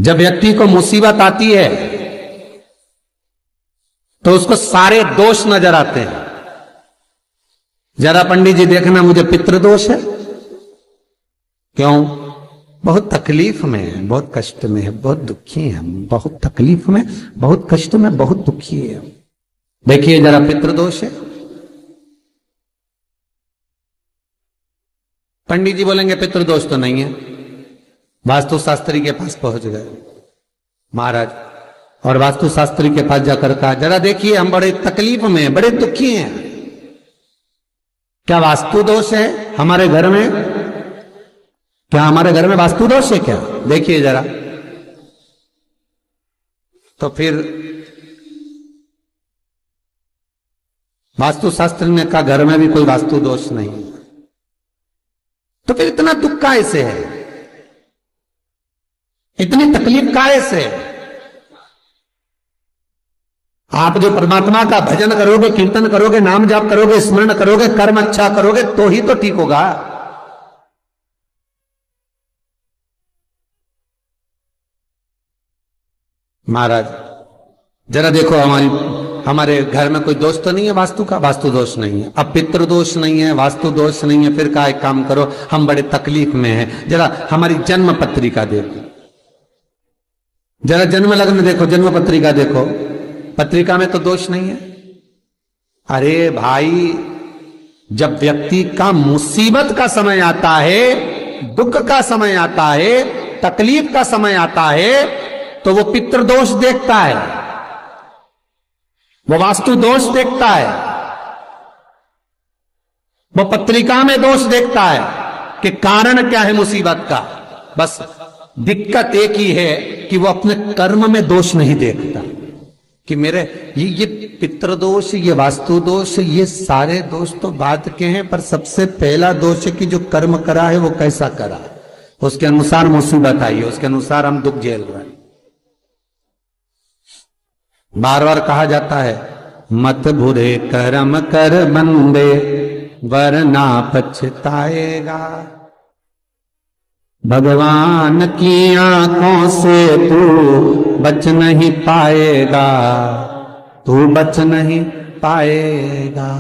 जब व्यक्ति को मुसीबत आती है तो उसको सारे दोष नजर आते हैं। जरा पंडित जी देखना, मुझे पितृदोष है। क्यों? बहुत तकलीफ में है, बहुत कष्ट में है, बहुत दुखी है, बहुत तकलीफ में, बहुत कष्ट में, बहुत दुखी है। देखिए जरा, पितृदोष है। पंडित जी बोलेंगे पितृदोष तो नहीं है। वास्तु शास्त्री के पास पहुंच गए महाराज, और वास्तु शास्त्री के पास जाकर कहा, जरा देखिए हम बड़े तकलीफ में हैं, बड़े दुखी हैं, क्या वास्तु दोष है हमारे घर में? क्या हमारे घर में वास्तु दोष है क्या? देखिए जरा। तो फिर वास्तु शास्त्री ने कहा, घर में भी कोई वास्तु दोष नहीं। तो फिर इतना दुख काहे से है, इतनी तकलीफ काहे से? आप जो परमात्मा का भजन करोगे, कीर्तन करोगे, नाम जाप करोगे, स्मरण करोगे, कर्म अच्छा करोगे तो ही तो ठीक होगा। महाराज जरा देखो, हमारे घर में कोई दोष तो नहीं है वास्तु का? वास्तु दोष नहीं है। अब पितृ दोष नहीं है, वास्तु दोष नहीं है, फिर का एक काम करो, हम बड़े तकलीफ में हैं, जरा हमारी जन्म पत्रिका देखो, जरा जन्म लग्न देखो, जन्म पत्रिका देखो, पत्रिका में तो दोष नहीं है। अरे भाई, जब व्यक्ति का मुसीबत का समय आता है, दुख का समय आता है, तकलीफ का समय आता है, तो वो पितृदोष देखता है, वो वास्तु दोष देखता है, वो पत्रिका में दोष देखता है कि कारण क्या है मुसीबत का। बस दिक्कत एक ही है कि वो अपने कर्म में दोष नहीं देखता कि मेरे ये पितृदोष, ये वास्तु दोष, ये सारे दोष तो बाद के हैं, पर सबसे पहला दोष है कि जो कर्म करा है वो कैसा करा, उसके अनुसार मुसीबत आई है, उसके अनुसार हम दुख झेल रहे हैं। बार बार कहा जाता है, मत बुरे कर्म कर बंदे वरना पछताएगा, भगवान की आंखों से तू बच नहीं पाएगा, तू बच नहीं पाएगा।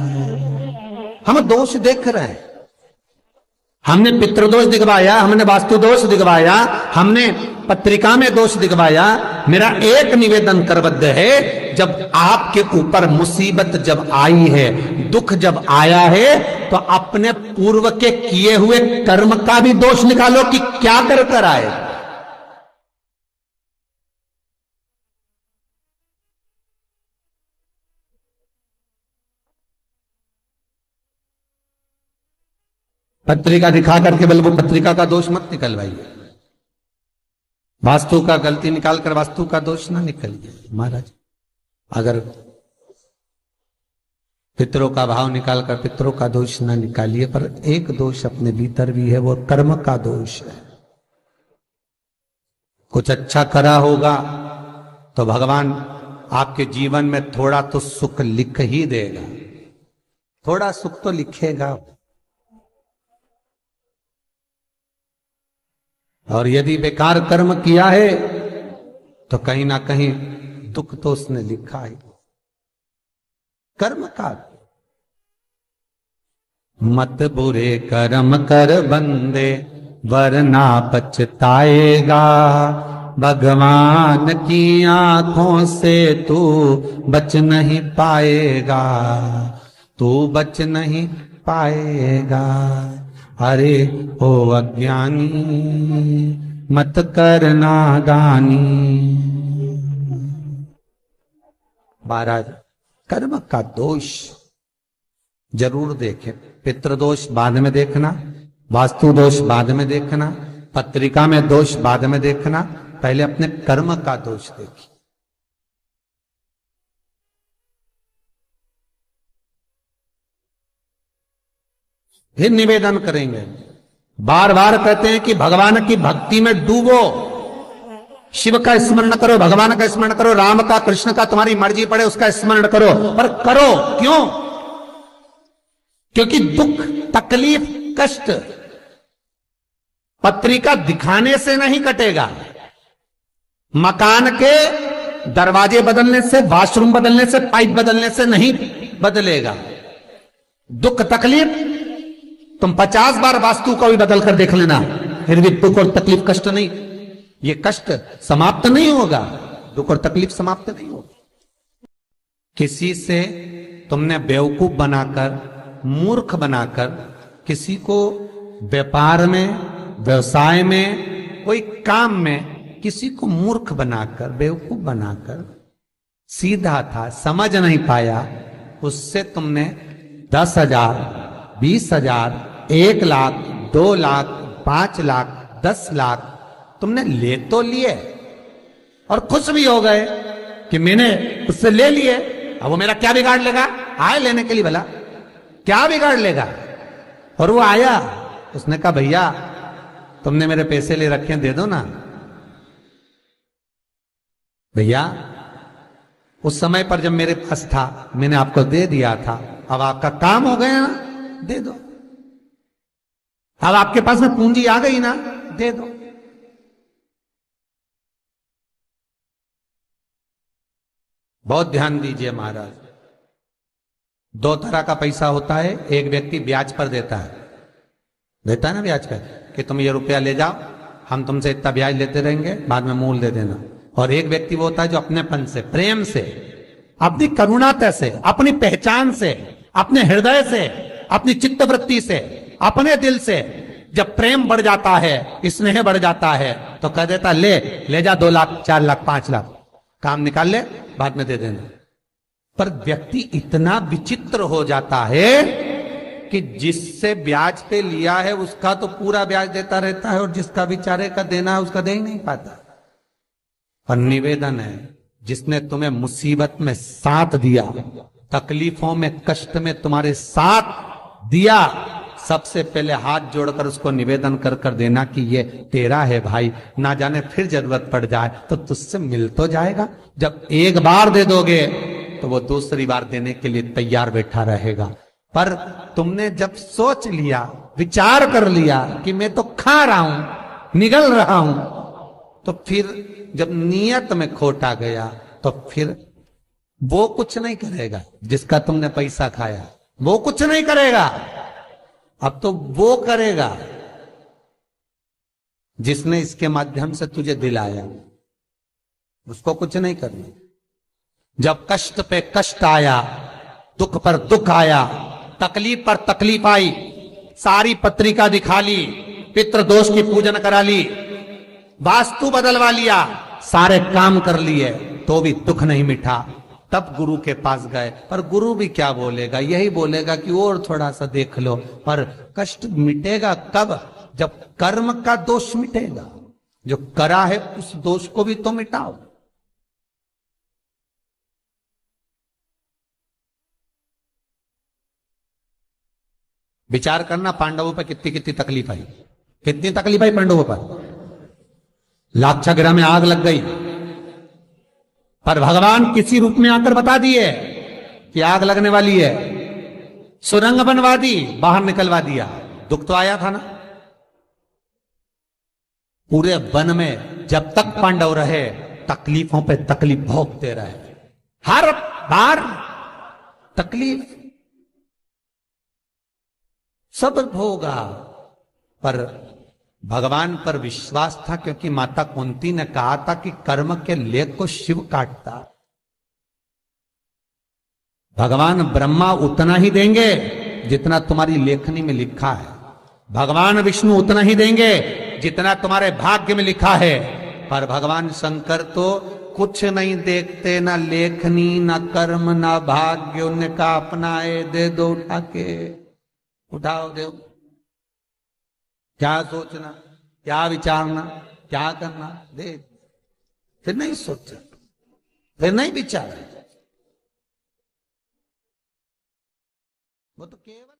हम दोष देख रहे हैं, हमने पितृदोष दिखवाया, हमने वास्तु दोष दिखवाया, हमने पत्रिका में दोष दिखवाया। मेरा एक निवेदन करबद्ध है, जब आपके ऊपर मुसीबत जब आई है, दुख जब आया है, तो अपने पूर्व के किए हुए कर्म का भी दोष निकालो कि क्या कर कर आए। पत्रिका दिखा करके बल वो पत्रिका का दोष मत निकलवाइए, वास्तु का गलती निकाल कर वास्तु का दोष ना निकलिए। महाराज अगर पितरों का भाव निकाल कर पितरों का दोष ना निकालिए, पर एक दोष अपने भीतर भी है, वो कर्म का दोष है। कुछ अच्छा करा होगा तो भगवान आपके जीवन में थोड़ा तो सुख लिख ही देगा, थोड़ा सुख तो लिखेगा। और यदि बेकार कर्म किया है तो कहीं ना कहीं दुख तो उसने लिखा है कर्म का। मत बुरे कर्म कर बंदे वरना पछताएगा, भगवान की आंखों से तू बच नहीं पाएगा, तू बच नहीं पाएगा। अरे ओ अज्ञानी मत करना दानी। महाराज कर्म का दोष जरूर देखें, पितृदोष बाद में देखना, वास्तु दोष बाद में देखना, पत्रिका में दोष बाद में देखना, पहले अपने कर्म का दोष देखिए। फिर निवेदन करेंगे, बार बार कहते हैं कि भगवान की भक्ति में डूबो, शिव का स्मरण करो, भगवान का स्मरण करो, राम का, कृष्ण का, तुम्हारी मर्जी पड़े उसका स्मरण करो, पर करो क्यों? क्योंकि दुख, तकलीफ, कष्ट पत्रिका दिखाने से नहीं कटेगा, मकान के दरवाजे बदलने से, वॉशरूम बदलने से, पाइप बदलने से नहीं बदलेगा। दुख तकलीफ तुम 50 बार वास्तु को भी बदल कर देख लेना, फिर भी दुख और तकलीफ, कष्ट नहीं, ये कष्ट समाप्त नहीं होगा, दुख और तकलीफ समाप्त नहीं होगा। किसी से तुमने बेवकूफ बनाकर, मूर्ख बनाकर, किसी को व्यापार में, व्यवसाय में, कोई काम में किसी को मूर्ख बनाकर, बेवकूफ बनाकर, सीधा था समझ नहीं पाया, उससे तुमने 10,000, 20,000, 1 लाख, 2 लाख, 5 लाख, 10 लाख तुमने ले तो लिए और खुश भी हो गए कि मैंने उससे ले लिए। अब वो मेरा क्या बिगाड़ लेगा? आए लेने के लिए, भला क्या बिगाड़ लेगा? और वो आया, उसने कहा भैया तुमने मेरे पैसे ले रखे हैं, दे दो ना। भैया उस समय पर जब मेरे पास था मैंने आपको दे दिया था, अब आपका काम हो गया ना, दे दो। अब आपके पास में पूंजी आ गई ना, दे दो। बहुत ध्यान दीजिए महाराज, 2 तरह का पैसा होता है। एक व्यक्ति ब्याज पर देता है ना ब्याज पर, कि तुम ये रुपया ले जाओ, हम तुमसे इतना ब्याज लेते रहेंगे, बाद में मूल दे देना। और एक व्यक्ति वो होता है जो अपनेपन से, प्रेम से, अपनी करुणाता से, अपनी पहचान से, अपने हृदय से, अपनी चित्तवृत्ति से, अपने दिल से जब प्रेम बढ़ जाता है, स्नेह बढ़ जाता है, तो कह देता ले जा 2 लाख, 4 लाख, 5 लाख, काम निकाल ले, बाद में दे देना। पर व्यक्ति इतना विचित्र हो जाता है कि जिससे ब्याज पे लिया है उसका तो पूरा ब्याज देता रहता है, और जिसका बेचारे का देना है उसका दे ही नहीं पाता। और निवेदन है, जिसने तुम्हें मुसीबत में साथ दिया, तकलीफों में, कष्ट में तुम्हारे साथ दिया, सबसे पहले हाथ जोड़कर उसको निवेदन कर कर देना कि ये तेरा है भाई, ना जाने फिर जरूरत पड़ जाए तो तुझसे मिल तो जाएगा। जब एक बार दे दोगे तो वो दूसरी बार देने के लिए तैयार बैठा रहेगा। पर तुमने जब सोच लिया, विचार कर लिया कि मैं तो खा रहा हूं, निगल रहा हूं, तो फिर जब नियत में खोट आ गया तो फिर वो कुछ नहीं करेगा जिसका तुमने पैसा खाया, वो कुछ नहीं करेगा। अब तो वो करेगा जिसने इसके माध्यम से तुझे दिलाया, उसको कुछ नहीं करना। जब कष्ट पे कष्ट आया, दुख पर दुख आया, तकलीफ पर तकलीफ आई, सारी पत्रिका दिखा ली, पितृदोष की पूजन करा ली, वास्तु बदलवा लिया, सारे काम कर लिए, तो भी दुख नहीं मिटा। तब गुरु के पास गए, पर गुरु भी क्या बोलेगा? यही बोलेगा कि और थोड़ा सा देख लो। पर कष्ट मिटेगा कब? जब कर्म का दोष मिटेगा। जो करा है उस दोष को भी तो मिटाओ। विचार करना, पांडवों पर कितनी कितनी तकलीफ आई, कितनी तकलीफ आई पांडवों पर। लाक्षागृह में आग लग गई, पर भगवान किसी रूप में आकर बता दिए कि आग लगने वाली है, सुरंग बनवा दी, बाहर निकलवा दिया। दुख तो आया था ना। पूरे वन में जब तक पांडव रहे, तकलीफों पे तकलीफ भोगते रहे, हर बार तकलीफ सब भोगा। पर भगवान पर विश्वास था, क्योंकि माता कुंती ने कहा था कि कर्म के लेख को शिव काटता। भगवान ब्रह्मा उतना ही देंगे जितना तुम्हारी लेखनी में लिखा है, भगवान विष्णु उतना ही देंगे जितना तुम्हारे भाग्य में लिखा है। पर भगवान शंकर तो कुछ नहीं देखते, ना लेखनी, ना कर्म, ना भाग्य। उनका अपनाए, दे दो उठा के, उठाओ दो। क्या सोचना, क्या विचारना, क्या करना, दे। फिर नहीं सोचा, फिर नहीं विचारा, वो तो केवल